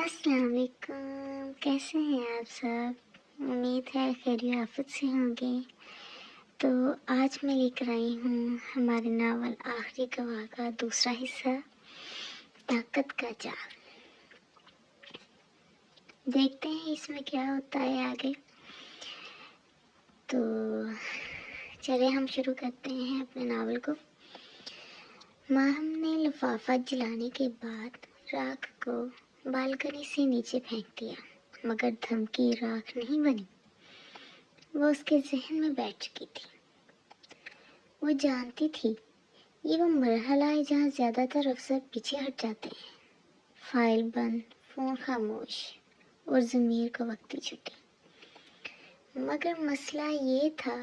السلام علیکم، کیسے ہیں آپ سب؟ امید ہے خیر و عافیت سے ہوں گے۔ تو آج میں لے کر آئی ہوں ہمارے ناول آخری گواہ کا دوسرا حصہ، طاقت کا جال۔ دیکھتے ہیں اس میں کیا ہوتا ہے آگے۔ تو چلے ہم شروع کرتے ہیں اپنے ناول کو۔ ماہم نے لفافہ جلانے کے بعد راکھ کو بالکنی سے نیچے پھینک دیا، مگر دھمکی راکھ نہیں بنی، وہ اس کے ذہن میں بیٹھ چکی تھی۔ وہ جانتی تھی یہ وہ مرحلہ ہے جہاں زیادہ تر افسر پیچھے ہٹ جاتے ہیں، فائل بند، فون خاموش اور ضمیر کو وقتی چھٹی۔ مگر مسئلہ یہ تھا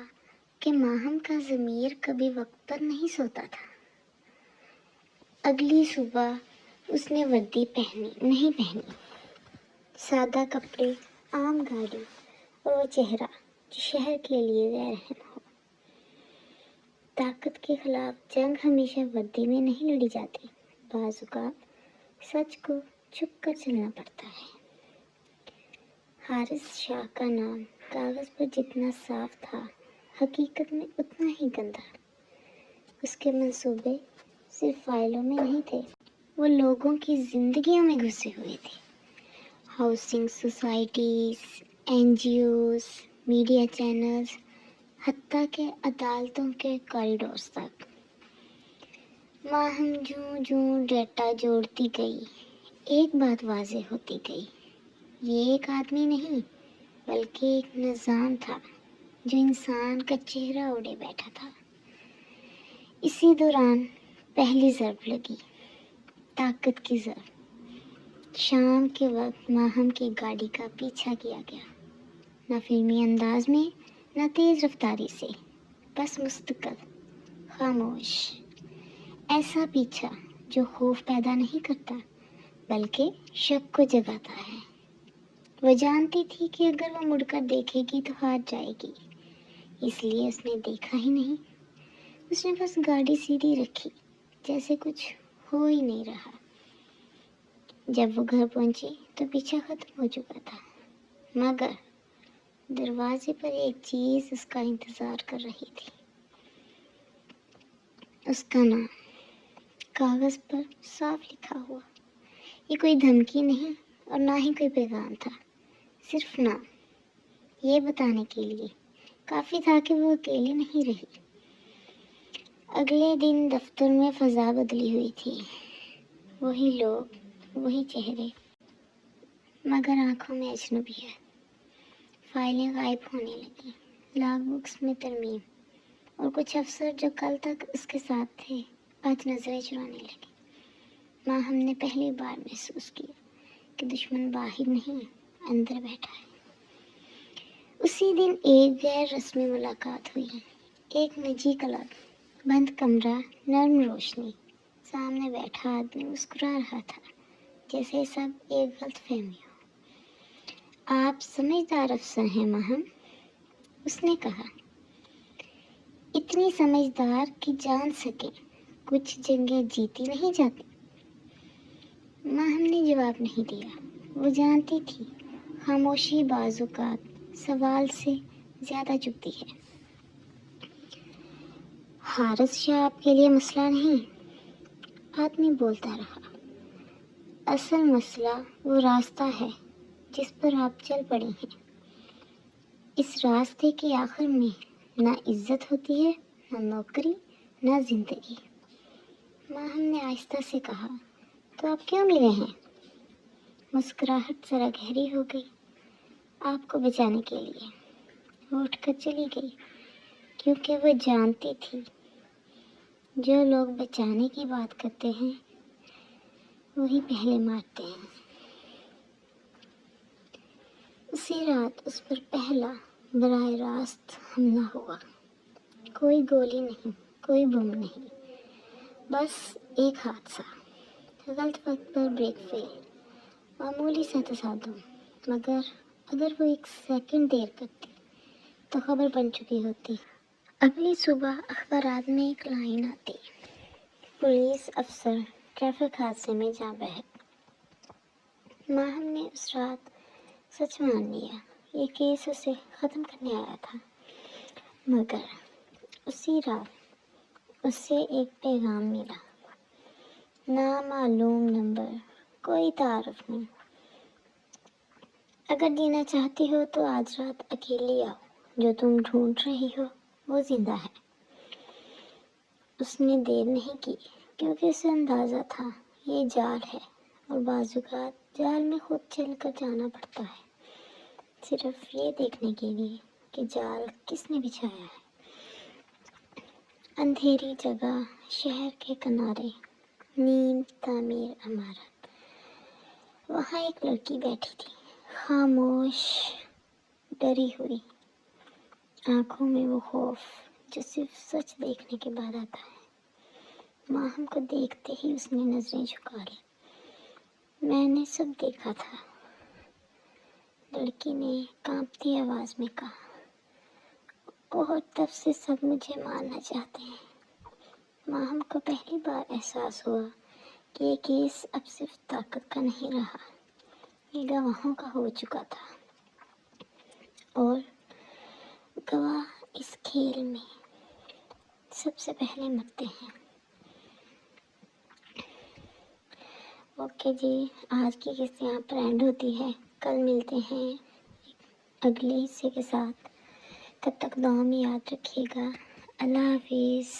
کہ ماہم کا ضمیر کبھی وقت پر نہیں سوتا تھا۔ اگلی صبح اس نے وردی نہیں پہنی، سادہ کپڑے، عام گاڑی اور وہ چہرہ جو شہر کے لیے غیر اہم ہو۔ طاقت کے خلاف جنگ ہمیشہ وردی میں نہیں لڑی جاتی، بعض اوقات سچ کو چھپ کر چلنا پڑتا ہے۔ حارث شاہ کا نام کاغذ پر جتنا صاف تھا، حقیقت میں اتنا ہی گندا۔ اس کے منصوبے صرف فائلوں میں نہیں تھے، وہ لوگوں کی زندگیوں میں گھسے ہوئے تھے۔ Housing societies, N G Os, media channels, حتیٰ کہ عدالتوں کے کوریڈورز تک۔ ماہم جوں ڈیٹا جوڑتی گئی، ایک بات واضح ہوتی گئی، یہ ایک آدمی نہیں بلکہ ایک نظام تھا جو انسان کا چہرہ اوڑے بیٹھا تھا۔ اسی دوران پہلی ضرب لگی، طاقت کی ضرب۔ شام کے وقت ماہم کی گاڑی کا پیچھا کیا گیا، نہ فلمی انداز میں، نہ تیز رفتاری سے، بس مستقل، خاموش۔ ایسا پیچھا جو خوف پیدا نہیں کرتا بلکہ شک کو جگاتا ہے۔ وہ جانتی تھی کہ اگر وہ مڑ کر دیکھے گی تو ہار جائے گی، اس لیے اس نے دیکھا ہی نہیں۔ اس نے بس گاڑی سیدھی رکھی جیسے کچھ ہو ہی نہیں رہا۔ جب وہ گھر پہنچی تو پیچھا ختم ہو چکا تھا، مگر دروازے پر ایک چیز اس کا انتظار کر رہی تھی، اس کا نام، کاغذ پر صاف لکھا ہوا۔ یہ کوئی دھمکی نہیں اور نہ ہی کوئی پیغام تھا، صرف نام، یہ بتانے کے لیے کافی تھا کہ وہ اکیلی نہیں رہی۔ اگلے دن دفتر میں فضا بدلی ہوئی تھی، وہی لوگ، وہی چہرے، مگر آنکھوں میں اجنبیت۔ فائلیں غائب ہونے لگیں، لاگ بکس میں ترمیم، اور کچھ افسر جو کل تک اس کے ساتھ تھے آج نظریں چرانے لگے۔ ماہم نے پہلی بار محسوس کیا کہ دشمن باہر نہیں، اندر بیٹھا ہے۔ اسی دن ایک غیر رسمی ملاقات ہوئی، ایک نجی کلب، بند کمرہ، نرم روشنی، سامنے بیٹھا آدمی مسکرا رہا تھا جیسے سب ایک غلط فہمی ہو۔ آپ سمجھدار افسر ہیں ماہم، اس نے کہا، اتنی سمجھدار کہ جان سکیں کچھ جنگیں جیتی نہیں جاتی۔ ماہم نے جواب نہیں دیا، وہ جانتی تھی خاموشی بعض اوقات سوال سے زیادہ چبھتی ہے۔ حارث شاہ آپ کے لیے مسئلہ نہیں، آدمی بولتا رہا، اصل مسئلہ وہ راستہ ہے جس پر آپ چل پڑی ہیں۔ اس راستے کے آخر میں نہ عزت ہوتی ہے، نہ نوکری، نہ زندگی۔ ماہم نے آہستہ سے کہا، تو آپ کیوں ملے ہیں؟ مسکراہٹ ذرا گہری ہو گئی، آپ کو بچانے کے لیے۔ وہ اٹھ کر چلی گئی، کیونکہ وہ جانتی تھی جو لوگ بچانے کی بات کرتے ہیں وہی پہلے مارتے ہیں۔ اسی رات اس پر پہلا براہ راست حملہ ہوا، کوئی گولی نہیں، کوئی بم نہیں، بس ایک حادثہ، غلط وقت پر بریک فیل، معمولی سا تصادم، مگر اگر وہ ایک سیکنڈ دیر کرتی تو خبر بن چکی ہوتی۔ اگلی صبح اخبارات میں ایک لائن آتی، پولیس افسر ٹریفک حادثے میں جاں بحق۔ ماہم نے اس رات سچ مان لیا، یہ کیس اسے ختم کرنے آیا تھا، مگر اسی رات اسے ایک پیغام ملا، نامعلوم نمبر، کوئی تعارف نہیں۔ اگر جینا چاہتی ہو تو آج رات اکیلی آؤ، جو تم ڈھونڈ رہی ہو وہ زندہ ہے۔ اس نے دیر نہیں کی، کیونکہ اسے اندازہ تھا یہ جال ہے، اور بعض اوقات جال میں خود چل کر جانا پڑتا ہے، صرف یہ دیکھنے کے لیے کہ جال کس نے بچھایا ہے۔ اندھیری جگہ، شہر کے کنارے، نیم تعمیر عمارت۔ وہاں ایک لڑکی بیٹھی تھی، خاموش، ڈری ہوئی، آنکھوں میں وہ خوف جو صرف سچ دیکھنے کے بعد آتا ہے۔ ماہم کو دیکھتے ہی اس نے نظریں جھکا لی۔ میں نے سب دیکھا تھا، لڑکی نے کانپتی آواز میں کہا، اور تب سے سب مجھے مارنا چاہتے ہیں۔ ماہم کو پہلی بار احساس ہوا کہ یہ کیس اب صرف طاقت کا نہیں رہا، یہ گواہوں کا ہو چکا تھا، اور گواہ اس کھیل میں سب سے پہلے مرتے ہیں۔ اوکے جی، آج کی قصہ یہاں پر اینڈ ہوتی ہے۔ کل ملتے ہیں اگلے حصے کے ساتھ، تب تک دعا میں یاد رکھیے گا۔ اللہ حافظ۔